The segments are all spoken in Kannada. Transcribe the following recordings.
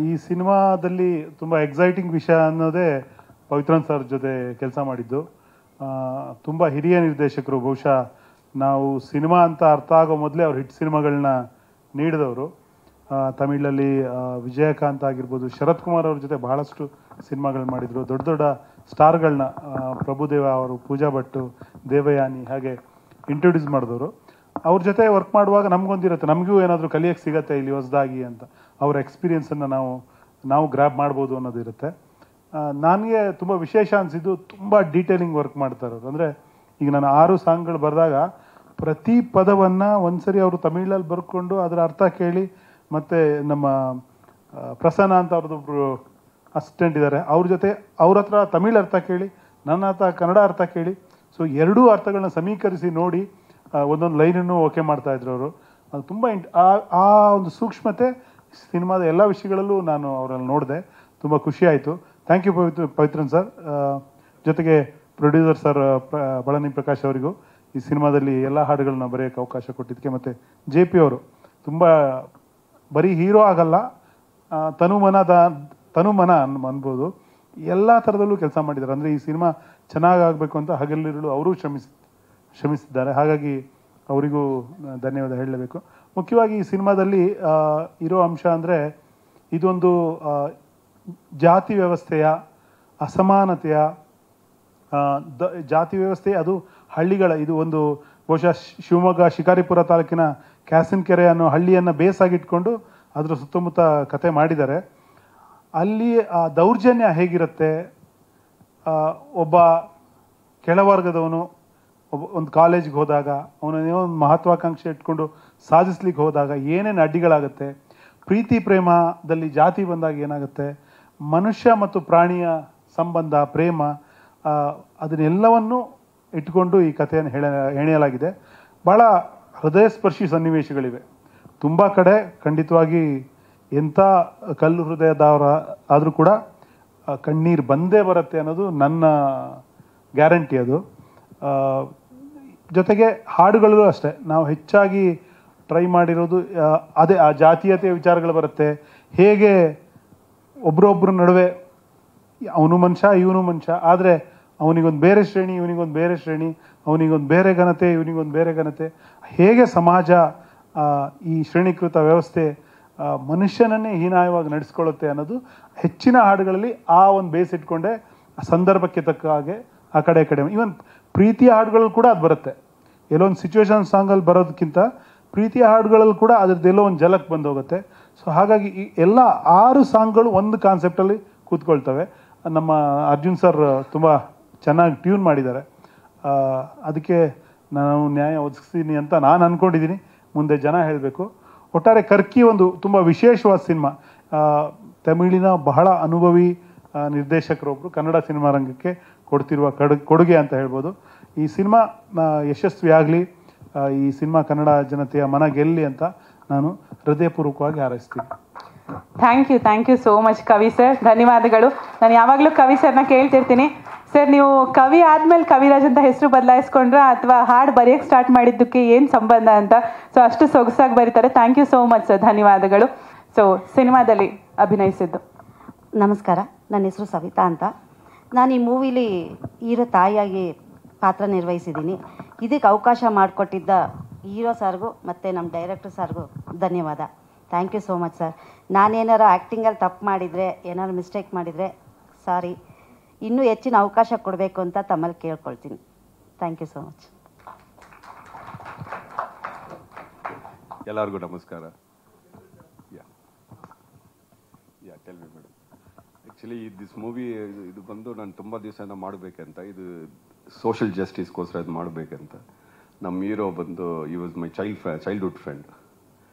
ಈ ಸಿನಿಮಾದಲ್ಲಿ ತುಂಬ ಎಕ್ಸೈಟಿಂಗ್ ವಿಷಯ ಅನ್ನೋದೇ ಪವಿತ್ರನ್ ಸರ್ ಜೊತೆ ಕೆಲಸ ಮಾಡಿದ್ದು. ತುಂಬ ಹಿರಿಯ ನಿರ್ದೇಶಕರು, ಬಹುಶಃ ನಾವು ಸಿನಿಮಾ ಅಂತ ಅರ್ಥ ಆಗೋ ಮೊದಲೇ ಅವ್ರು ಹಿಟ್ ಸಿನಿಮಾಗಳನ್ನ ನೀಡಿದವರು. ತಮಿಳಲ್ಲಿ ವಿಜಯಕಾಂತ್ ಆಗಿರ್ಬೋದು, ಶರತ್ ಕುಮಾರ್ ಅವ್ರ ಜೊತೆ ಬಹಳಷ್ಟು ಸಿನಿಮಾಗಳು ಮಾಡಿದರು. ದೊಡ್ಡ ದೊಡ್ಡ ಸ್ಟಾರ್ಗಳನ್ನ ಪ್ರಭುದೇವ ಅವರು, ಪೂಜಾ ಭಟ್ಟು, ದೇವಯಾನಿ ಹಾಗೆ ಇಂಟ್ರೊಡ್ಯೂಸ್ ಮಾಡಿದವರು. ಅವ್ರ ಜೊತೆ ವರ್ಕ್ ಮಾಡುವಾಗ ನಮಗೊಂದಿರುತ್ತೆ, ನಮಗೂ ಏನಾದರೂ ಕಲಿಯೋಕ್ಕೆ ಸಿಗತ್ತೆ ಇಲ್ಲಿ ಹೊಸದಾಗಿ ಅಂತ. ಅವ್ರ ಎಕ್ಸ್ಪೀರಿಯನ್ಸನ್ನು ನಾವು ಗ್ರ್ಯಾಬ್ ಮಾಡ್ಬೋದು ಅನ್ನೋದಿರುತ್ತೆ. ನನಗೆ ತುಂಬ ವಿಶೇಷ ಅನಿಸಿದ್ದು ತುಂಬ ಡೀಟೇಲಿಂಗ್ ವರ್ಕ್ ಮಾಡ್ತಾರೆ. ಅಂದರೆ ಈಗ ನಾನು 6 ಸಾಂಗ್ಗಳು ಬರೆದಾಗ ಪ್ರತಿ ಪದವನ್ನು ಒಂದ್ಸರಿ ಅವರು ತಮಿಳಲ್ಲಿ ಬರ್ಕೊಂಡು ಅದರ ಅರ್ಥ ಕೇಳಿ, ಮತ್ತು ನಮ್ಮ ಪ್ರಸನ್ನ ಅಂತ ಅವ್ರದ್ದೊಬ್ರು ಅಸಿಸ್ಟೆಂಟ್ ಇದ್ದಾರೆ, ಅವ್ರ ಹತ್ರ ತಮಿಳ್ ಅರ್ಥ ಕೇಳಿ, ನನ್ನ ಹತ್ರ ಕನ್ನಡ ಅರ್ಥ ಕೇಳಿ, ಸೊ ಎರಡೂ ಅರ್ಥಗಳನ್ನ ಸಮೀಕರಿಸಿ ನೋಡಿ ಒಂದೊಂದು ಲೈನನ್ನು ಓಕೆ ಮಾಡ್ತಾಯಿದ್ರು ಅವರು. ಅದು ತುಂಬ ಆ ಒಂದು ಸೂಕ್ಷ್ಮತೆ ಸಿನಿಮಾದ ಎಲ್ಲ ವಿಷಯಗಳಲ್ಲೂ ನಾನು ಅವರಲ್ಲಿ ನೋಡಿದೆ. ತುಂಬ ಖುಷಿ ಆಯಿತು. Thank you Pavithran sir. ಜೊತೆಗೆ ಪ್ರೊಡ್ಯೂಸರ್ ಸರ್ ಬಳನಿ ಪ್ರಕಾಶ್ ಅವರಿಗೂ ಈ ಸಿನಿಮಾದಲ್ಲಿ ಎಲ್ಲ ಹಾಡುಗಳನ್ನ ಬರೆಯೋಕ್ಕೆ ಅವಕಾಶ ಕೊಟ್ಟಿದ್ದಕ್ಕೆ, ಮತ್ತು JP ಅವರು ತುಂಬ ಬರೀ ಹೀರೋ ಆಗಲ್ಲ, ತನುಮನ ಅನ್ಬೋದು, ಎಲ್ಲ ಥರದಲ್ಲೂ ಕೆಲಸ ಮಾಡಿದ್ದಾರೆ. ಅಂದರೆ ಈ ಸಿನಿಮಾ ಚೆನ್ನಾಗಾಗಬೇಕು ಅಂತ ಹಗಲಿರುಳು ಅವರೂ ಶ್ರಮಿಸಿದ್ದಾರೆ. ಹಾಗಾಗಿ ಅವರಿಗೂ ಧನ್ಯವಾದ ಹೇಳಲೇಬೇಕು. ಮುಖ್ಯವಾಗಿ ಈ ಸಿನಿಮಾದಲ್ಲಿ ಇರೋ ಅಂಶ ಅಂದರೆ ಇದೊಂದು ಜಾತಿ ವ್ಯವಸ್ಥೆಯ ಅಸಮಾನತೆಯ ಜಾತಿ ವ್ಯವಸ್ಥೆ, ಅದು ಹಳ್ಳಿಗಳ, ಇದು ಒಂದು ಬಹುಶಃ ಶಿವಮೊಗ್ಗ ಶಿಕಾರಿಪುರ ತಾಲೂಕಿನ ಕ್ಯಾಸಿನಕೆರೆ ಅನ್ನೋ ಹಳ್ಳಿಯನ್ನು ಬೇಸಾಗಿಟ್ಕೊಂಡು ಅದರ ಸುತ್ತಮುತ್ತ ಕತೆ ಮಾಡಿದ್ದಾರೆ. ಅಲ್ಲಿ ದೌರ್ಜನ್ಯ ಹೇಗಿರುತ್ತೆ, ಒಬ್ಬ ಕೆಳವರ್ಗದವನು ಒಂದು ಕಾಲೇಜ್ಗೆ ಹೋದಾಗ ಅವನೇನೋ ಒಂದು ಮಹತ್ವಾಕಾಂಕ್ಷೆ ಇಟ್ಕೊಂಡು ಸಾಧಿಸ್ಲಿಕ್ಕೆ ಹೋದಾಗ ಏನೇನು ಅಡ್ಡಿಗಳಾಗುತ್ತೆ, ಪ್ರೀತಿ ಪ್ರೇಮದಲ್ಲಿ ಜಾತಿ ಬಂದಾಗ ಏನಾಗುತ್ತೆ, ಮನುಷ್ಯ ಮತ್ತು ಪ್ರಾಣಿಯ ಸಂಬಂಧ, ಪ್ರೇಮ, ಅದನ್ನೆಲ್ಲವನ್ನು ಇಟ್ಕೊಂಡು ಈ ಕಥೆಯನ್ನು ಹೆಣೆಯಲಾಗಿದೆ. ಭಾಳ ಹೃದಯಸ್ಪರ್ಶಿ ಸನ್ನಿವೇಶಗಳಿವೆ. ತುಂಬ ಕಡೆ ಖಂಡಿತವಾಗಿ ಎಂಥ ಕಲ್ಲು ಹೃದಯದವರ ಆದರೂ ಕೂಡ ಕಣ್ಣೀರು ಬಂದೇ ಬರುತ್ತೆ ಅನ್ನೋದು ನನ್ನ ಗ್ಯಾರಂಟಿ. ಅದು ಜೊತೆಗೆ ಹಾಡುಗಳಲ್ಲೂ ಅಷ್ಟೇ ನಾವು ಹೆಚ್ಚಾಗಿ ಟ್ರೈ ಮಾಡಿರೋದು ಅದೇ ಆ ಜಾತೀಯತೆಯ ವಿಚಾರಗಳು ಬರುತ್ತೆ. ಹೇಗೆ ಒಬ್ರೊಬ್ಬರ ನಡುವೆ ಅವನು ಮನುಷ್ಯ ಇವನು ಮನುಷ್ಯ, ಆದರೆ ಅವನಿಗೊಂದು ಬೇರೆ ಶ್ರೇಣಿ, ಇವನಿಗೊಂದು ಬೇರೆ ಶ್ರೇಣಿ, ಅವನಿಗೊಂದು ಬೇರೆ ಘನತೆ, ಇವನಿಗೊಂದು ಬೇರೆ ಘನತೆ, ಹೇಗೆ ಸಮಾಜ ಈ ಶ್ರೇಣೀಕೃತ ವ್ಯವಸ್ಥೆ ಮನುಷ್ಯನನ್ನೇ ಹೀನಾಯವಾಗಿ ನಡೆಸ್ಕೊಳ್ಳುತ್ತೆ ಅನ್ನೋದು ಹೆಚ್ಚಿನ ಹಾಡುಗಳಲ್ಲಿ ಆ ಒಂದು ಬೇಸ್ ಇಟ್ಕೊಂಡೆ ಸಂದರ್ಭಕ್ಕೆ ತಕ್ಕ ಹಾಗೆ ಆ ಕಡೆ ಈವನ್ ಪ್ರೀತಿಯ ಹಾಡುಗಳು ಕೂಡ ಅದು ಬರುತ್ತೆ. ಎಲ್ಲೋ ಒಂದು ಸಿಚುವೇಶನ್ ಸಾಂಗಲ್ಲಿ ಬರೋದಕ್ಕಿಂತ ಪ್ರೀತಿಯ ಹಾಡುಗಳಲ್ಲಿ ಕೂಡ ಅದ್ರದ್ದೆಲ್ಲೋ ಒಂದು ಜಲಕ್ಕೆ ಬಂದು ಹೋಗುತ್ತೆ. ಸೊ ಹಾಗಾಗಿ ಈ ಎಲ್ಲ 6 ಸಾಂಗ್ಗಳು ಒಂದು ಕಾನ್ಸೆಪ್ಟಲ್ಲಿ ಕೂತ್ಕೊಳ್ತವೆ. ನಮ್ಮ ಅರ್ಜುನ್ ಸರ್ ತುಂಬ ಚೆನ್ನಾಗಿ ಟ್ಯೂನ್ ಮಾಡಿದ್ದಾರೆ. ಅದಕ್ಕೆ ನಾನು ನ್ಯಾಯ ಒದಗಿಸ್ತೀನಿ ಅಂತ ನಾನು ಅಂದ್ಕೊಂಡಿದ್ದೀನಿ. ಮುಂದೆ ಜನ ಹೇಳಬೇಕು. ಒಟ್ಟಾರೆ ಕರ್ಕಿ ಒಂದು ತುಂಬ ವಿಶೇಷವಾದ ಸಿನಿಮಾ. ತಮಿಳಿನ ಬಹಳ ಅನುಭವಿ ನಿರ್ದೇಶಕರೊಬ್ಬರು ಕನ್ನಡ ಸಿನಿಮಾ ರಂಗಕ್ಕೆ ಕೊಡ್ತಿರುವ ಕೊಡುಗೆ ಅಂತ ಹೇಳ್ಬೋದು. ಈ ಸಿನಿಮಾ ಯಶಸ್ವಿ ಆಗಲಿ, ಈ ಸಿನಿಮಾ ಕನ್ನಡ ಜನತೆಯ ಮನ ಗೆಲ್ಲಿ ಅಂತ ನಾನು ಹೃದಯಪೂರ್ವಕವಾಗಿ ಹಾರೈಸ್ತೀನಿ. ಥ್ಯಾಂಕ್ ಯು ಸೋ ಮಚ್ ಕವಿ ಸರ್, ಧನ್ಯವಾದಗಳು. ನಾನು ಯಾವಾಗಲೂ ಕವಿ ಸರ್ನ ಕೇಳ್ತಿರ್ತೀನಿ, ಸರ್ ನೀವು ಕವಿ ಆದಮೇಲೆ ಕವಿರಾಜ್ ಅಂತ ಹೆಸರು ಬದಲಾಯಿಸ್ಕೊಂಡ್ರ ಅಥವಾ ಹಾಡು ಬರೆಯೋಕ್ಕೆ ಸ್ಟಾರ್ಟ್ ಮಾಡಿದ್ದಕ್ಕೆ ಏನು ಸಂಬಂಧ ಅಂತ. ಸೊ ಅಷ್ಟು ಸೊಗಸಾಗಿ ಬರೀತಾರೆ. Thank you so much sir, ಧನ್ಯವಾದಗಳು. ಸೊ ಸಿನಿಮಾದಲ್ಲಿ ಅಭಿನಯಿಸಿದ್ದು. ನಮಸ್ಕಾರ, ನನ್ನ ಹೆಸರು ಸವಿತಾ ಅಂತ. ನಾನು ಈ ಮೂವಿಲಿ ಹೀರೋ ತಾಯಿಯಾಗಿ ಪಾತ್ರ ನಿರ್ವಹಿಸಿದ್ದೀನಿ. ಇದಕ್ಕೆ ಅವಕಾಶ ಮಾಡಿಕೊಟ್ಟಿದ್ದ ಹೀರೋ ಸರ್ಗೂ ಮತ್ತು ನಮ್ಮ ಡೈರೆಕ್ಟರ್ ಸರ್ಗೂ ಧನ್ಯವಾದ. Thank you so much sir. ನಾನೇನಾರು ಆ್ಯಕ್ಟಿಂಗಲ್ಲಿ ತಪ್ಪು ಮಾಡಿದರೆ, ಏನಾದ್ರು ಮಿಸ್ಟೇಕ್ ಮಾಡಿದರೆ ಸಾರಿ. ಇನ್ನೂ ಹೆಚ್ಚಿನ ಅವಕಾಶ ಕೊಡಬೇಕು ಅಂತ ತಮ್ಮಲ್ಲಿ ಕೇಳ್ಕೊಳ್ತೀನಿ. Thank you so much. ಎಲ್ಲರಿಗೂ ನಮಸ್ಕಾರ. Tell me madam. Actually this movie ಇದು ಬಂದು ನಾನು ತುಂಬ ದಿವಸದಿಂದ ಮಾಡಬೇಕಂತ, ಇದು ಸೋಷಿಯಲ್ ಜಸ್ಟಿಸ್ಗೋಸ್ಕರ ಇದು ಮಾಡಬೇಕಂತ. ನಮ್ಮ ಹೀರೋ ಬಂದು ಈ was my childhood friend.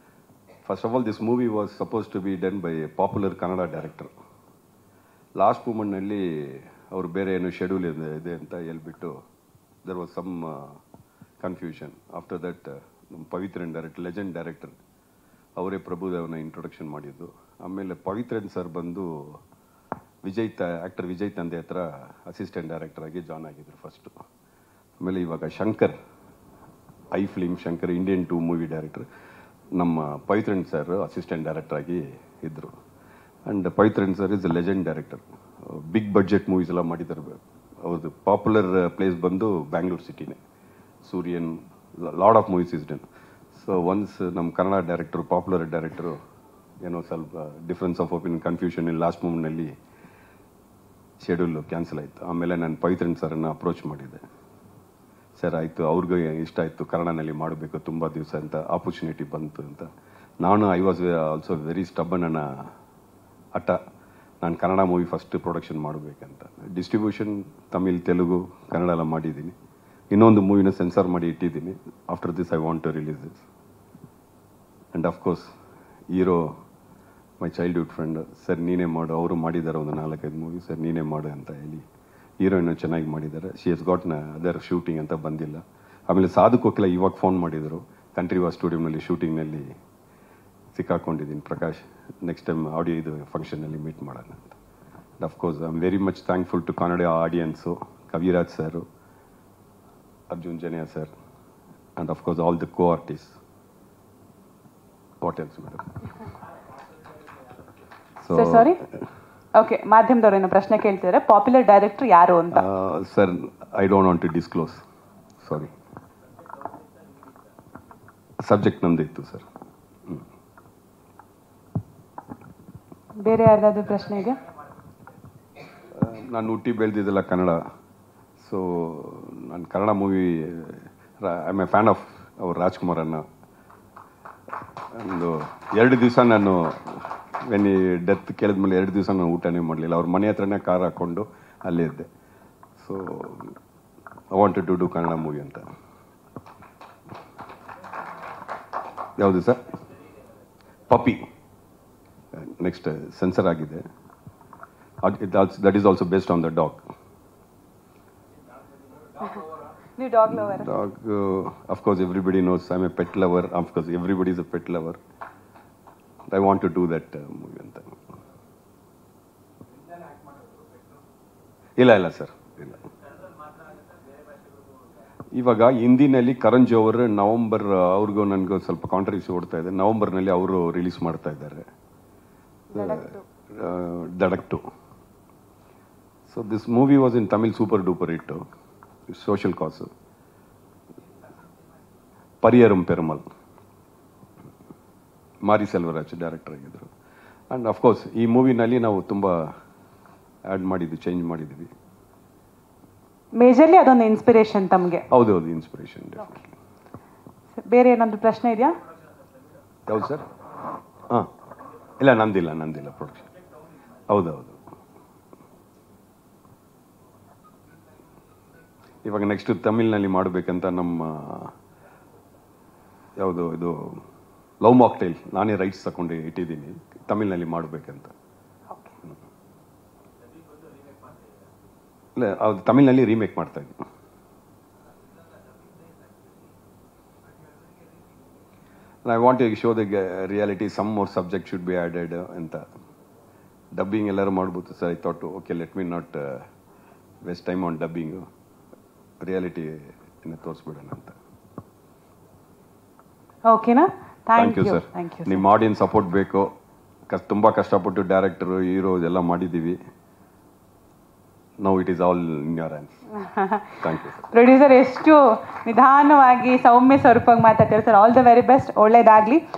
First of all this movie was suppose to be done by a popular Kannada director. Last ಮೂಮೆಂಟ್ನಲ್ಲಿ ಅವರು ಬೇರೆ ಏನು ಶೆಡ್ಯೂಲ್ ಇದೆ ಅಂತ ಹೇಳ್ಬಿಟ್ಟು there was some confusion. After that ನಮ್ಮ ಪವಿತ್ರನ್ ಡೈರೆಕ್ಟರ್, ಲೆಜೆಂಡ್ ಡೈರೆಕ್ಟರ್, ಅವರೇ ಪ್ರಭುದೇವನ ಇಂಟ್ರೊಡಕ್ಷನ್ ಮಾಡಿದ್ದು. ಆಮೇಲೆ ಪವಿತ್ರನ್ ಸರ್ ಬಂದು ಆ್ಯಕ್ಟರ್ ವಿಜಯ್ ತಂದೆ ಹತ್ರ ಅಸಿಸ್ಟೆಂಟ್ ಡೈರೆಕ್ಟರ್ ಆಗಿ ಜಾಯ್ನ್ ಆಗಿದ್ರು ಫಸ್ಟು. ಆಮೇಲೆ ಇವಾಗ Shankar, film Shankar, Indian 2 movie director, ನಮ್ಮ ಪವಿತ್ರನ್ ಸರ್ ಅಸಿಸ್ಟೆಂಟ್ ಡೈರೆಕ್ಟರ್ ಆಗಿ ಇದ್ದರು. And Pavithran sir is a legend director. Big budget movies ಎಲ್ಲ ಮಾಡಿದ್ದಾರೆ. ಅವ್ರದ್ದು ಪಾಪ್ಯುಲರ್ ಪ್ಲೇಸ್ ಬಂದು ಬ್ಯಾಂಗ್ಳೂರು ಸಿಟಿನೇ. Suryan, lord of movies is done. So once ನಮ್ಮ ಕನ್ನಡ ಡೈರೆಕ್ಟರು, ಪಾಪ್ಯುಲರ್ ಡೈರೆಕ್ಟರು ಏನೋ ಸ್ವಲ್ಪ ಡಿಫ್ರೆನ್ಸ್ ಆಫ್ ಒಪಿನಿಯನ್, ಕನ್ಫ್ಯೂಷನ್ ಇಲ್ಲಿ ಲಾಸ್ಟ್ ಮೂಮೆಂಟ್ನಲ್ಲಿ ಶೆಡ್ಯೂಲ್ ಕ್ಯಾನ್ಸಲ್ ಆಯಿತು. ಆಮೇಲೆ ನಾನು ಪವಿತ್ರನ್ ಸರ್ನ ಅಪ್ರೋಚ್ ಮಾಡಿದ್ದೆ. ಸರ್ ಆಯಿತು, ಅವ್ರಿಗೂ ಇಷ್ಟ ಆಯಿತು ಕನ್ನಡನಲ್ಲಿ ಮಾಡಬೇಕು ತುಂಬ ದಿವಸ ಅಂತ, ಆಪರ್ಚುನಿಟಿ ಬಂತು ಅಂತ. ನಾನು I was also very stubborn ಅನ್ನೋ ಹಠ, ನಾನು ಕನ್ನಡ ಮೂವಿ ಫಸ್ಟ್ ಪ್ರೊಡಕ್ಷನ್ ಮಾಡಬೇಕಂತ. ಡಿಸ್ಟ್ರಿಬ್ಯೂಷನ್ ತಮಿಳ್, ತೆಲುಗು, ಕನ್ನಡ ಎಲ್ಲ ಮಾಡಿದ್ದೀನಿ. ಇನ್ನೊಂದು ಮೂವಿನ ಸೆನ್ಸಾರ್ ಮಾಡಿ ಇಟ್ಟಿದ್ದೀನಿ. After this I want to release this. And of course hero my childhood friend, sir ನೀನೇ ಮಾಡು, ಅವರು ಮಾಡಿದ್ದಾರೆ ಒಂದು 4-5 ಮೂವಿ, ಸರ್ ನೀನೇ ಮಾಡು ಅಂತ ಹೇಳಿ. ಹೀರೋಯಿನ್ ಚೆನ್ನಾಗಿ ಮಾಡಿದ್ದಾರೆ. She has got other shooting ಅಂತ ಬಂದಿಲ್ಲ. ಆಮೇಲೆ ಸಾಧುಕೋಕಿಲ ಇವಾಗ ಫೋನ್ ಮಾಡಿದರು, ಕಂಟ್ರಿ ವಾಸ್ ಸ್ಟುಡಿಯೋನಲ್ಲಿ ಶೂಟಿಂಗ್ನಲ್ಲಿ ಸಿಕ್ಕಾಕೊಂಡಿದ್ದೀನಿ ಪ್ರಕಾಶ್, ನೆಕ್ಸ್ಟ್ ಟೈಮ್ ಆಡಿಯೋ ಇದು ಫಂಕ್ಷನಲ್ಲಿ ಮೀಟ್ ಮಾಡೋಣ ಅಂತ. And of course I am very much thankful to Kannada audience, Kaviraj sir, Arjun Janya sir, and of course all the co artist. What else madam? Sir sorry, okay, ಮಾಧ್ಯಮದವ್ರೇನೋ ಪ್ರಶ್ನೆ ಕೇಳ್ತಿದ್ದಾರೆ, ಪಾಪ್ಯುಲರ್ ಡೈರೆಕ್ಟರ್ ಯಾರು ಅಂತ. Sir I don't want to disclose, sorry. Subject ನಮ್ದಿತ್ತು ಸರ್. ಬೇರೆ ಯಾರ್ದಾದ್ರು ಪ್ರಶ್ನೆ ಇದೆಯಾ? ನಾನು ಹುಟ್ಟಿ ಬೆಳೆದಿದ್ದೆಲ್ಲ ಕನ್ನಡ. ಸೊ ನಾನು Kannada movie, I am A fan of ಅವ್ರ ರಾಜ್ಕುಮಾರ್ ಅನ್ನ. ಒಂದು 2 ದಿವಸ ನಾನು ವೆನ್ ಈ ಡೆತ್ ಕೇಳಿದ್ಮೇಲೆ 2 ದಿವಸ ನಾನು ಊಟನೇ ಮಾಡಲಿಲ್ಲ. ಅವ್ರ ಮನೆ ಹತ್ರನೇ ಕಾರ್ ಹಾಕ್ಕೊಂಡು ಅಲ್ಲೇ ಇದ್ದೆ. So I wanted to do Kannada movie ಅಂತ. ಯಾವುದು ಸರ್? ಪಪ್ಪಿ ನೆಕ್ಸ್ಟ್ ಸೆನ್ಸರ್ ಆಗಿದೆ. That is also based on the dog. ನೀವು dog lover? Dog, of course, everybody knows I'm a pet lover. Of course, everybody is a pet lover. I want to do that movie ಅಂತ. ಇಲ್ಲ ಸರ್, ಇಲ್ಲ. ಇವಾಗ ಹಿಂದಿನಲ್ಲಿ ಕರಣ್ ಜೋಹರ್ ನವಂಬರ್, ಅವ್ರಿಗೂ ನನಗೂ ಸ್ವಲ್ಪ ಕಾಂಟ್ರವರ್ಸಿ ಓಡ್ತಾ ಇದೆ. ನವಂಬರ್ನಲ್ಲಿ ಅವರು ರಿಲೀಸ್ ಮಾಡ್ತಾ ಇದ್ದಾರೆ ದಡಕ್ಟು. So this movie was in Tamil super duper hit, social cause. Pariyerum Perumal, Mari Selvaraj director ಆಗಿದ್ದರು. ಆ್ಯಂಡ್ ಅಫ್ಕೋರ್ಸ್ ಈ ಮೂವಿನಲ್ಲಿ ನಾವು ತುಂಬ ಆ್ಯಡ್ ಮಾಡಿದ್ವಿ, ಚೇಂಜ್ ಮಾಡಿದ್ವಿ. ಮೇಜರ್ಲಿ ಅದೊಂದು ಇನ್ಸ್ಪಿರೇಷನ್ ತಮಗೆ? ಹೌದು, ಇನ್ಸ್ಪಿರೇಷನ್. ಬೇರೆ ಏನಾದರೂ ಪ್ರಶ್ನೆ ಇದೆಯಾ? ಯಾವುದು ಸರ್? ಹಾಂ, ಇಲ್ಲ ನಂದಿಲ್ಲ ಪ್ರೊಡಕ್ಷನ್. ಹೌದು. ಇವಾಗ ನೆಕ್ಸ್ಟ್ ತಮಿಳ್ನಲ್ಲಿ ಮಾಡಬೇಕಂತ ನಮ್ಮ ಯಾವುದು ಇದು ಲವ್ ಮಾಕ್ಟೈಲ್ ನಾನೇ ರೈಟ್ಸ್ ತಗೊಂಡು ಇಟ್ಟಿದ್ದೀನಿ, ತಮಿಳ್ನಲ್ಲಿ ಮಾಡಬೇಕಂತ. ಇಲ್ಲ, ಅದು ತಮಿಳ್ನಲ್ಲಿ ರೀಮೇಕ್ ಮಾಡ್ತಾ ಇದ್ದೀನಿ. I want to show the reality, some more subject should be added ಅಂತ. ಡಬ್ಬಿಂಗ್ ಎಲ್ಲರೂ ಮಾಡ್ಬೋದು sir. I thought okay, let me not waste time on dubbing, reality ತೋರಿಸ್ಬಿಡೋಣ ಅಂತ. ಓಕೆನಾ? Thank you sir. ನಿಮ್ಮ ಆಡಿಯನ್ಸ್ ಸಪೋರ್ಟ್ ಬೇಕು. ತುಂಬ ಕಷ್ಟಪಟ್ಟು ಡೈರೆಕ್ಟರು, ಹೀರೋ ಎಲ್ಲ ಮಾಡಿದ್ದೀವಿ. Now it is all in your hands. Thank you sir. Producer ಎಷ್ಟು ನಿಧಾನವಾಗಿ ಸೌಮ್ಯ ಸ್ವರೂಪವಾಗಿ ಮಾತಾಡ್ತಾರೆ sir. All the very best, ಒಳ್ಳೇದಾಗಲಿ.